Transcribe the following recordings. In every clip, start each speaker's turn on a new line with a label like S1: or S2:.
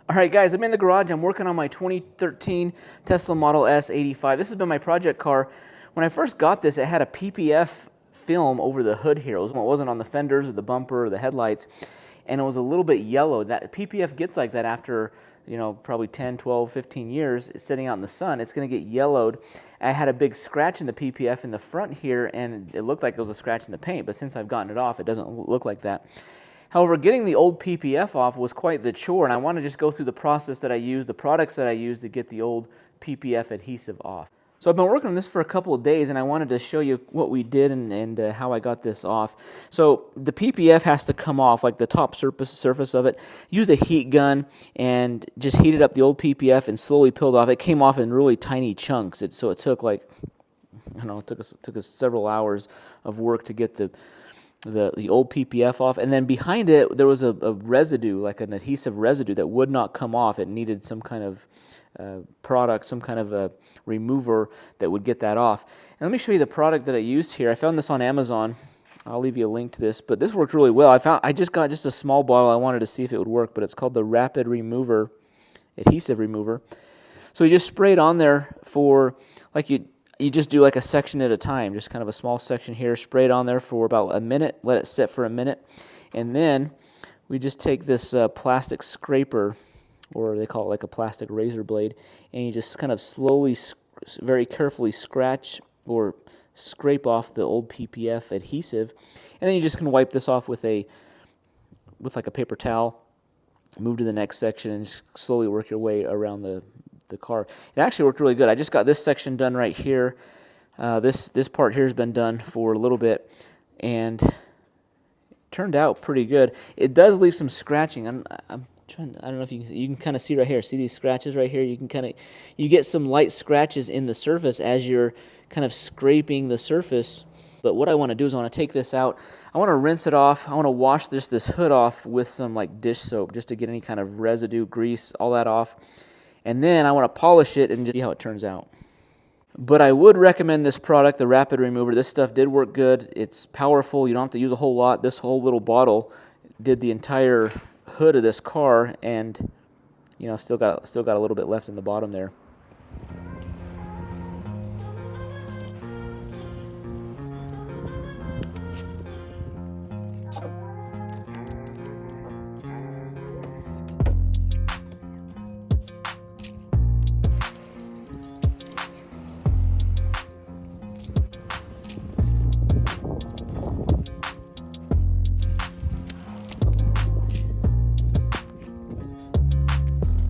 S1: All right, guys, I'm in the garage. I'm working on my 2013 Tesla Model S 85. This has been my project car. When I first got this, it had a PPF film over the hood here. It wasn't on the fenders or the bumper or the headlights, and it was a little bit yellow. That PPF gets like that after, probably 10, 12, 15 years sitting out in the sun. It's going to get yellowed. I had a big scratch in the PPF in the front here, and it looked like it was a scratch in the paint, but since I've gotten it off, it doesn't look like that. However, getting the old PPF off was quite the chore, and I want to just go through the process that I used, the products that I used to get the old PPF adhesive off. So I've been working on this for a couple of days, and I wanted to show you what we did and how I got this off. So the PPF has to come off, like the top surface of it. Used a heat gun and just heated up the old PPF and slowly peeled off. It came off in really tiny chunks, so it took like, it took us several hours of work to get the old PPF off. And then behind it there was a residue, like an adhesive residue that would not come off. It needed some kind of product, some kind of a remover that would get that off. And let me show you the product that I used here. I found this on Amazon. I'll leave you a link to this, but this worked really well. I just got a small bottle. I wanted to see if it would work, but it's called the Rapid Remover Adhesive Remover. So you just spray it on there for, like, you just do like a section at a time, just kind of a small section here, spray it on there for about a minute, let it sit for a minute, and then we just take this plastic scraper, or they call it like a plastic razor blade, and you just kind of slowly, very carefully scratch or scrape off the old PPF adhesive, and then you just can wipe this off with like a paper towel, move to the next section, and just slowly work your way around the car. It actually worked really good. I just got this section done right here. This part here has been done for a little bit, and it turned out pretty good. It does leave some scratching. I'm trying. I don't know if you can kind of see right here. See these scratches right here? You get some light scratches in the surface as you're kind of scraping the surface. But what I want to do is I want to take this out. I want to rinse it off. I want to wash this hood off with some like dish soap just to get any kind of residue, grease, all that off. And then I want to polish it and just see how it turns out. But I would recommend this product, the Rapid Remover. This stuff did work good. It's powerful. You don't have to use a whole lot. This whole little bottle did the entire hood of this car, and still got a little bit left in the bottom there.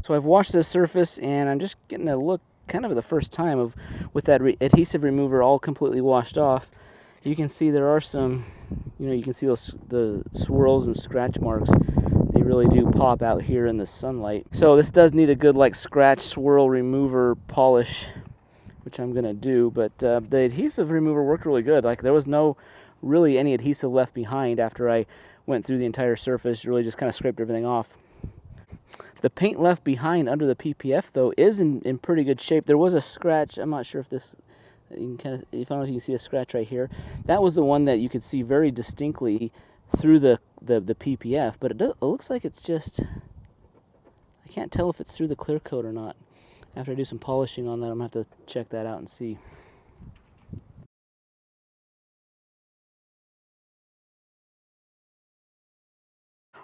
S1: So I've washed this surface, and I'm just getting a look kind of the first time with that adhesive remover all completely washed off. You can see there are some, you can see the swirls and scratch marks. They really do pop out here in the sunlight. So this does need a good like scratch swirl remover polish, which I'm gonna do. But the adhesive remover worked really good. Like there was really any adhesive left behind after I went through the entire surface. Really just kind of scraped everything off. The paint left behind under the PPF, though, is in pretty good shape. There was a scratch. I'm not sure if this, I don't know if you can see a scratch right here. That was the one that you could see very distinctly through the PPF, but it looks like it's just, I can't tell if it's through the clear coat or not. After I do some polishing on that, I'm going to have to check that out and see.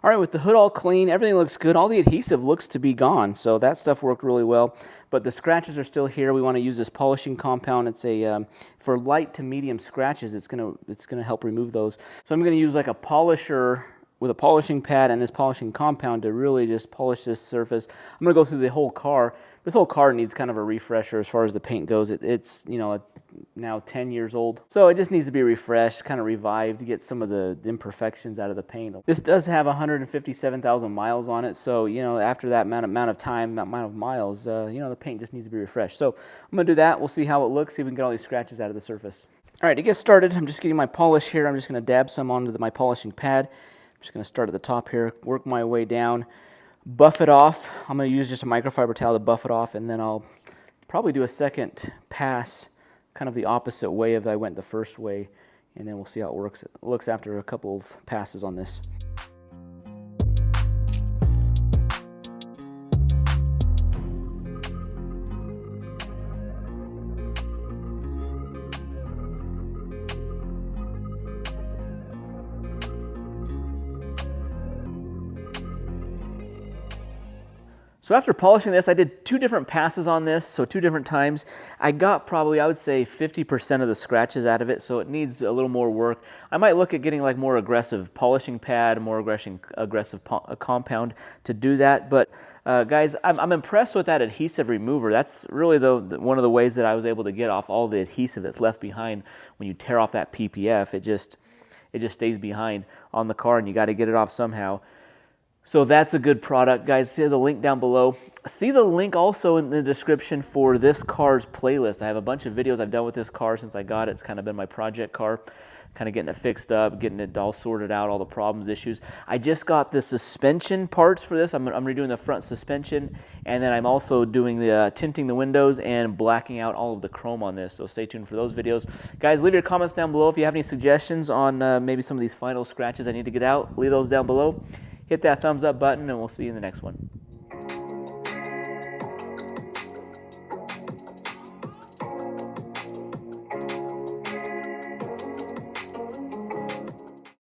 S1: All right, with the hood all clean, everything looks good. All the adhesive looks to be gone, so that stuff worked really well. But the scratches are still here. We want to use this polishing compound. It's for light to medium scratches. It's gonna help remove those. So I'm gonna use like a polisher with a polishing pad and this polishing compound to really just polish this surface. I'm gonna go through the whole car. This whole car needs kind of a refresher as far as the paint goes. It's now 10 years old, so it just needs to be refreshed, kind of revived to get some of the imperfections out of the paint. This does have 157,000 miles on it, so after that amount of time, that amount of miles, the paint just needs to be refreshed. So I'm gonna do that. We'll see how it looks, see if we can get all these scratches out of the surface. All right, to get started, I'm just getting my polish here. I'm just gonna dab some onto my polishing pad. I'm just gonna start at the top here, work my way down, buff it off. I'm gonna use just a microfiber towel to buff it off, and then I'll probably do a second pass kind of the opposite way as I went the first way, and then we'll see how it looks after a couple of passes on this. So after polishing this, I did 2 different passes on this, so 2 different times. I got probably, I would say, 50% of the scratches out of it, so it needs a little more work. I might look at getting like more aggressive polishing pad, more aggressive compound to do that. But guys, I'm impressed with that adhesive remover. That's really one of the ways that I was able to get off all the adhesive that's left behind when you tear off that PPF. It just stays behind on the car, and you got to get it off somehow. So that's a good product, guys. See the link down below. See the link also in the description for this car's playlist. I have a bunch of videos I've done with this car since I got it. It's kind of been my project car, kind of getting it fixed up, getting it all sorted out, all the problems, issues. I just got the suspension parts for this. I'm redoing the front suspension, and then I'm also doing the tinting the windows and blacking out all of the chrome on this. So stay tuned for those videos. Guys, leave your comments down below if you have any suggestions on maybe some of these final scratches I need to get out. Leave those down below. Hit that thumbs up button, and we'll see you in the next one.